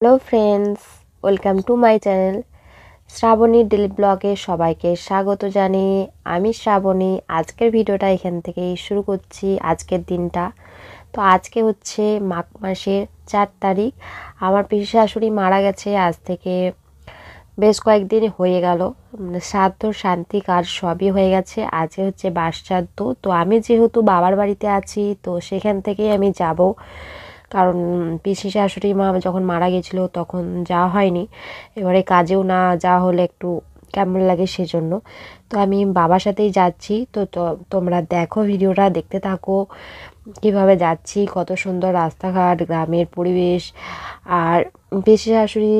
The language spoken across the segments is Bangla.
Hello friends, welcome to my channel Shrabani daily ব্লগে সবাইকে স্বাগত জানিয়ে আমি শ্রাবণী আজকের ভিডিওটা এখান থেকেই শুরু করছি। আজকের দিনটা তো আজকে হচ্ছে মাঘ মাসের 4 তারিখ। আমার পিসি শাশুড়ি মারা গেছে আজ থেকে বেশ কয়েকদিন হয়ে গেল। শ্রাদ্ধ শান্তি কাজ সবই হয়ে গেছে। আজকে হচ্ছে বাসশ্রাদ্ধ। তো আমি যেহেতু বাবার বাড়িতে আছি তো সেখান থেকেই আমি যাব, কারণ পিসি শাশুড়ি মা যখন মারা গেছিলো তখন যাওয়া হয়নি। এবারে কাজেও না যাওয়া হলে একটু কেমন লাগে, সেজন্য তো আমি বাবার সাথেই যাচ্ছি। তো তোমরা দেখো, ভিডিওটা দেখতে থাকো কিভাবে যাচ্ছি, কত সুন্দর রাস্তাঘাট, গ্রামের পরিবেশ। আর পিসি শাশুড়ি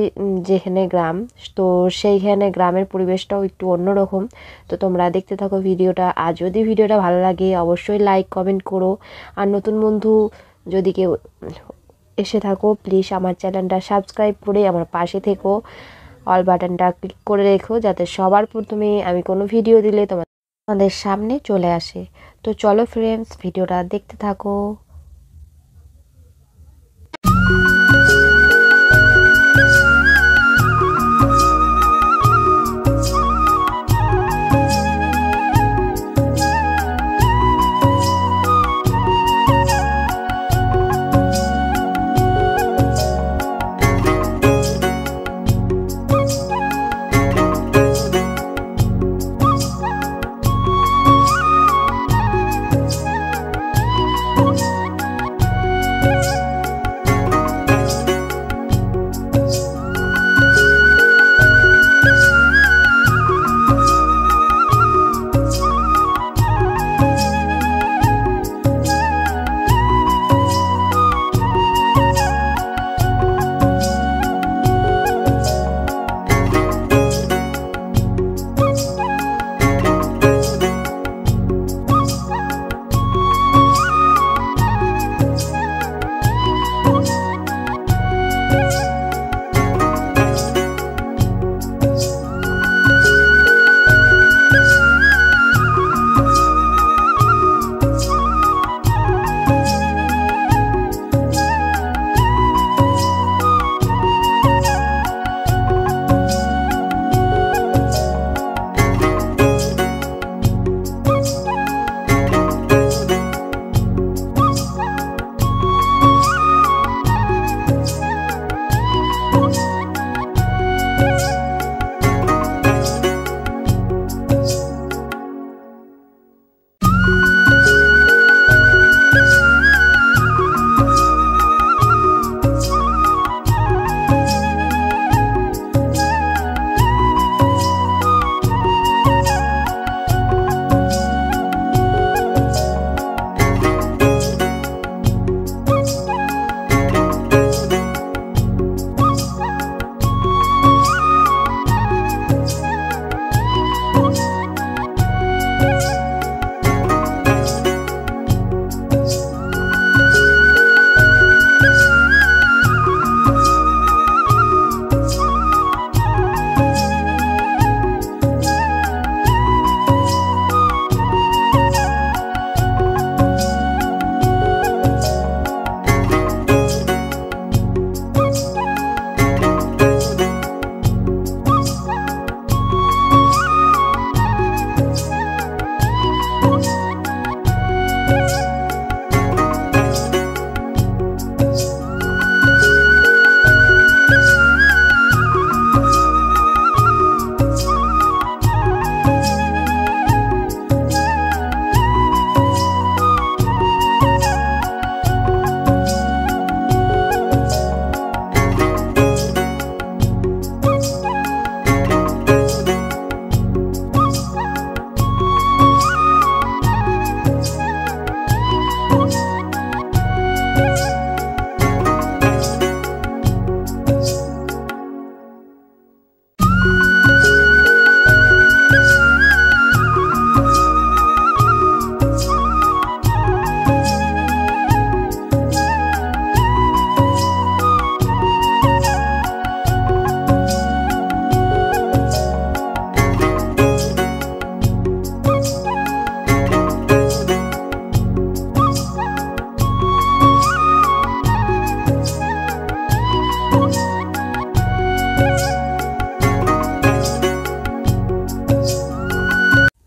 যেখানে গ্রাম, তো সেইখানে গ্রামের পরিবেশটাও একটু অন্যরকম। তো তোমরা দেখতে থাকো ভিডিওটা। আর যদি ভিডিওটা ভালো লাগে অবশ্যই লাইক কমেন্ট করো। আর নতুন বন্ধু যদি কেউ এসে থাকো প্লিজ আমার চ্যানেলটা সাবস্ক্রাইব করে আমার পাশে থেকো, অল বাটনটা ক্লিক করে রেখো যাতে সবার প্রথমে আমি কোনো ভিডিও দিলে তোমাদের সামনে চলে আসে। তো চলো ফ্রেন্ডস, ভিডিওটা দেখতে থাকো।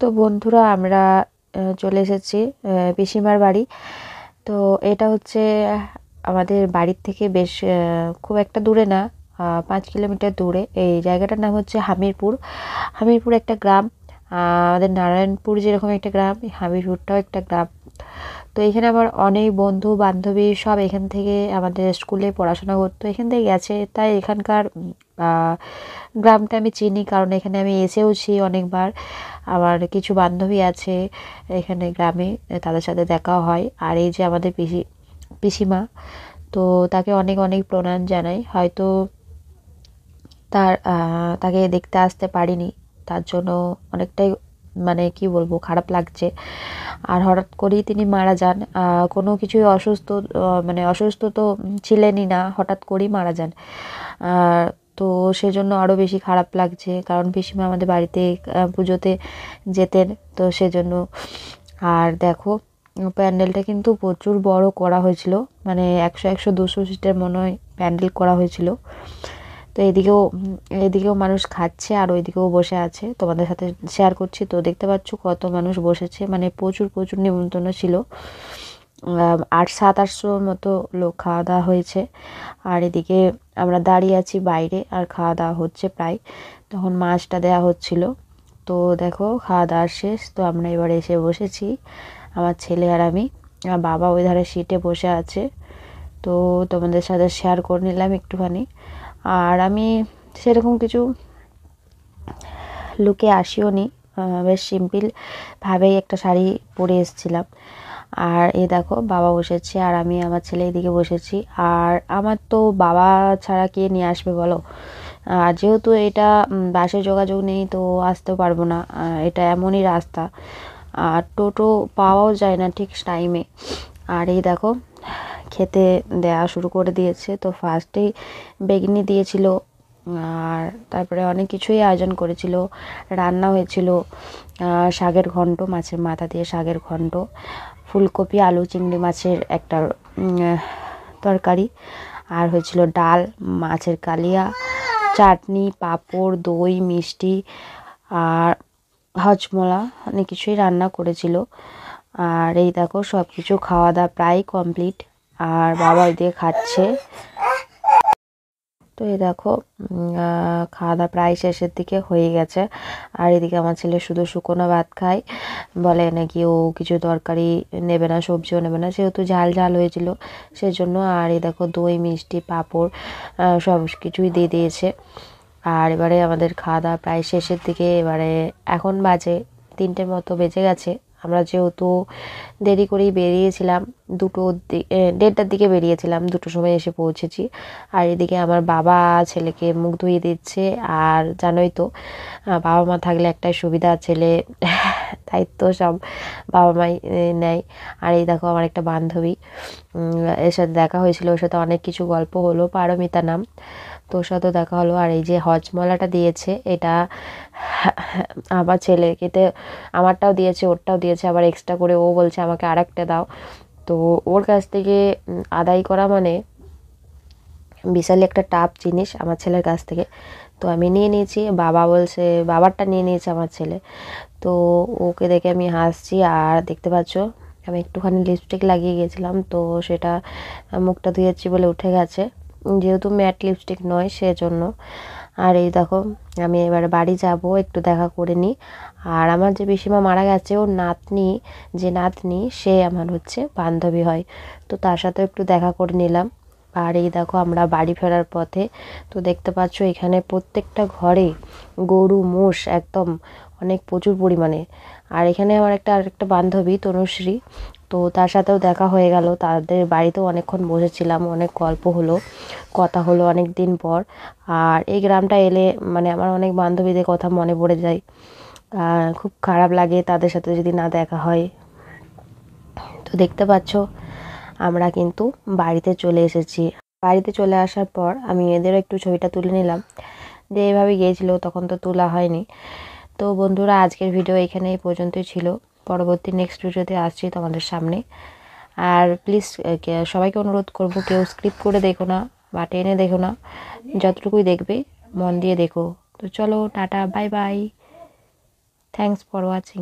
তো বন্ধুরা আমরা চলে এসেছি পিসিমার বাড়ি। তো এটা হচ্ছে আমাদের বাড়ির থেকে বেশ খুব একটা দূরে না, 5 কিলোমিটার দূরে। এই জায়গাটার নাম হচ্ছে হামিরপুর। হামিরপুর একটা গ্রাম, আমাদের নারায়ণপুর যেরকম একটা গ্রাম, হামিরপুরটাও একটা গ্রাম। তো এখানে আমার অনেক বন্ধু বান্ধবী সব এখান থেকে আমাদের স্কুলে পড়াশোনা করতো, এখান থেকে গেছে। তাই এখানকার গ্রামটা আমি চিনি, কারণ এখানে আমি এসেওছি অনেকবার। আমার কিছু বান্ধবী আছে এখানে গ্রামে, তাদের সাথে দেখাও হয়। আর এই যে আমাদের পিসিমা, তো তাকে অনেক অনেক প্রণাম জানাই। হয়তো তাকে দেখতে আসতে পারিনি, তার জন্য অনেকটাই মানে কি বলবো, খারাপ লাগছে। আর হঠাৎ করেই তিনি মারা যান, কোনো কিছুই মানে অসুস্থ তো ছিলেনই না, হঠাৎ করেই মারা যান। তো সেজন্য আরও বেশি খারাপ লাগছে, কারণ পিসিমা আমাদের বাড়িতে পুজোতে যেতেন, তো সেজন্য। আর দেখো, প্যান্ডেলটা কিন্তু প্রচুর বড় করা হয়েছিল, মানে 100-200 সিটের মনে হয় প্যান্ডেল করা হয়েছিল। তো এদিকেও মানুষ খাচ্ছে আর ওইদিকেও বসে আছে, তোমাদের সাথে শেয়ার করছি। তো দেখতে পাচ্ছ কত মানুষ বসেছে, মানে প্রচুর প্রচুর নিমন্ত্রণ ছিল। 700-800 মতো লোক খাওয়া দাওয়া হয়েছে। আর এদিকে আমরা দাঁড়িয়ে আছি বাইরে, আর খাওয়া দাওয়া হচ্ছে প্রায়। তখন মাছটা দেওয়া হচ্ছিল। তো দেখো খাওয়া দাওয়া শেষ, তো আমরা এবার এসে বসেছি, আমার ছেলে আর আমি। বাবা ওই ধারে সিটে বসে আছে। তো তোমাদের সাথে শেয়ার করে নিলাম একটুখানি। আর আমি সেরকম কিছু লুকে আসিও নি, বেশ সিম্পলভাবেই একটা শাড়ি পরে এসেছিলাম। আর এই দেখো বাবা বসেছে আর আমি আমার ছেলে এদিকে বসেছি। আর আমার তো বাবা ছাড়া কে নিয়ে আসবে বলো। আর যেহেতু এটা বাসে যোগাযোগ নেই, তো আসতেও পারবো না, এটা এমনই রাস্তা, আর টোটো পাওয়াও যায় না ঠিক টাইমে। আর এই দেখো খেতে দেওয়া শুরু করে দিয়েছে। তো ফার্স্টেই বেগনি দিয়েছিল, আর তারপরে অনেক কিছুই আয়োজন করেছিল, রান্না হয়েছিল। শাকের ঘন্ট, মাছের মাথা দিয়ে শাকের ঘন্ট, ফুলকপি আলু চিংড়ি মাছের একটা তরকারি, আর হয়েছিল ডাল, মাছের কালিয়া, চাটনি, পাঁপড়, দই, মিষ্টি, আর হজমলা, অনেক কিছুই রান্না করেছিল। আর এই দেখো সব কিছু খাওয়া দাওয়া প্রায় কমপ্লিট, আর বাবা ওইদিকে খাচ্ছে। তো এই দেখো খাওয়া দাওয়া প্রায় শেষের দিকে হয়ে গেছে। আর এদিকে আমার ছেলে শুধু শুকনো ভাত খায়, বলে নাকি ও কিছু তরকারি নেবে না, সবজিও নেবে না, যেহেতু ঝাল ঝাল হয়েছিল সেজন্য। আর এই দেখো দই, মিষ্টি, পাঁপড় সব কিছুই দিয়ে দিয়েছে। আর এবারে আমাদের খাওয়া দাওয়া প্রায় শেষের দিকে। এবারে এখন বাজে 3টের মতো বেজে গেছে। আমরা যেহেতু দেরি করেই বেরিয়েছিলাম, 1:30টার দিকে বেরিয়েছিলাম, 2টোর সময় এসে পৌঁছেছি। আর এদিকে আমার বাবা ছেলেকে মুখ ধুইয়ে দিচ্ছে। আর জানোই তো, বাবা মা থাকলে একটাই সুবিধা, ছেলে দায়িত্ব সব বাবা মাই নেয়। আর এই দেখো আমার একটা বান্ধবী, এর সাথে দেখা হয়েছিল, ওর সাথে অনেক কিছু গল্প হলো, পারমিতা নাম, তোর সাথেও দেখা হলো। আর এই যে হজমলাটা দিয়েছে, এটা আমার ছেলেকে, আমারটাও দিয়েছে, ওরটাও দিয়েছে, আবার এক্সট্রা করে ও বলছে আমাকে আরেকটা দাও। তো ওর কাছ থেকে আদায় করা মানে বিশাল একটা টাফ জিনিস আমার ছেলের কাছ থেকে। তো আমি নিয়ে নিয়েছি, বাবা বলছে, বাবারটা নিয়ে নিয়েছে আমার ছেলে। তো ওকে দেখে আমি হাসছি। আর দেখতে পাচ্ছ আমি একটুখানি লিপস্টিক লাগিয়ে গেছিলাম, তো সেটা মুখটা ধুয়েছি বলে উঠে গেছে, যেহেতু ম্যাট লিপস্টিক নয় সেজন্য। আর এই দেখো আমি এবার বাড়ি যাব, একটু দেখা করে নিই। আর আমার যে পিসিমা মারা গেছে, ওর নাতনি সে আমার হচ্ছে বান্ধবী হয়, তো তার সাথে একটু দেখা করে নিলাম। আর এই দেখো আমরা বাড়ি ফেরার পথে, তো দেখতে পাচ্ছ এখানে প্রত্যেকটা ঘরে গরু মোষ একদম অনেক প্রচুর পরিমাণে। আর এখানে আমার আরেকটা বান্ধবী তনুশ্রী, তো তার সাথেও দেখা হয়ে গেল, তাদের বাড়িতেও অনেকক্ষণ বসেছিলাম, অনেক গল্প হলো, কথা হলো অনেক দিন পর। আর এই গ্রামটা এলে মানে আমার অনেক বান্ধবীদের কথা মনে পড়ে যায়, খুব খারাপ লাগে তাদের সাথে যদি না দেখা হয়। তো দেখতে পাচ্ছ আমরা কিন্তু বাড়িতে চলে এসেছি। বাড়িতে চলে আসার পর আমি এদেরও একটু ছবিটা তুলে নিলাম, যে এভাবে গিয়েছিল, তখন তো তোলা হয়নি। তো বন্ধুরা আজকের ভিডিও এখানে এই পর্যন্তই ছিল, পরবর্তী নেক্সট ভিডিওতে আসছি তোমাদের সামনে। আর প্লিজ সবাইকে অনুরোধ করব, কেউ স্ক্রিপ্ট করে দেখো না বা টেনে দেখো না, যতটুকুই দেখবে মন দিয়ে দেখো। তো চলো tata, bye bye, thanks for watching.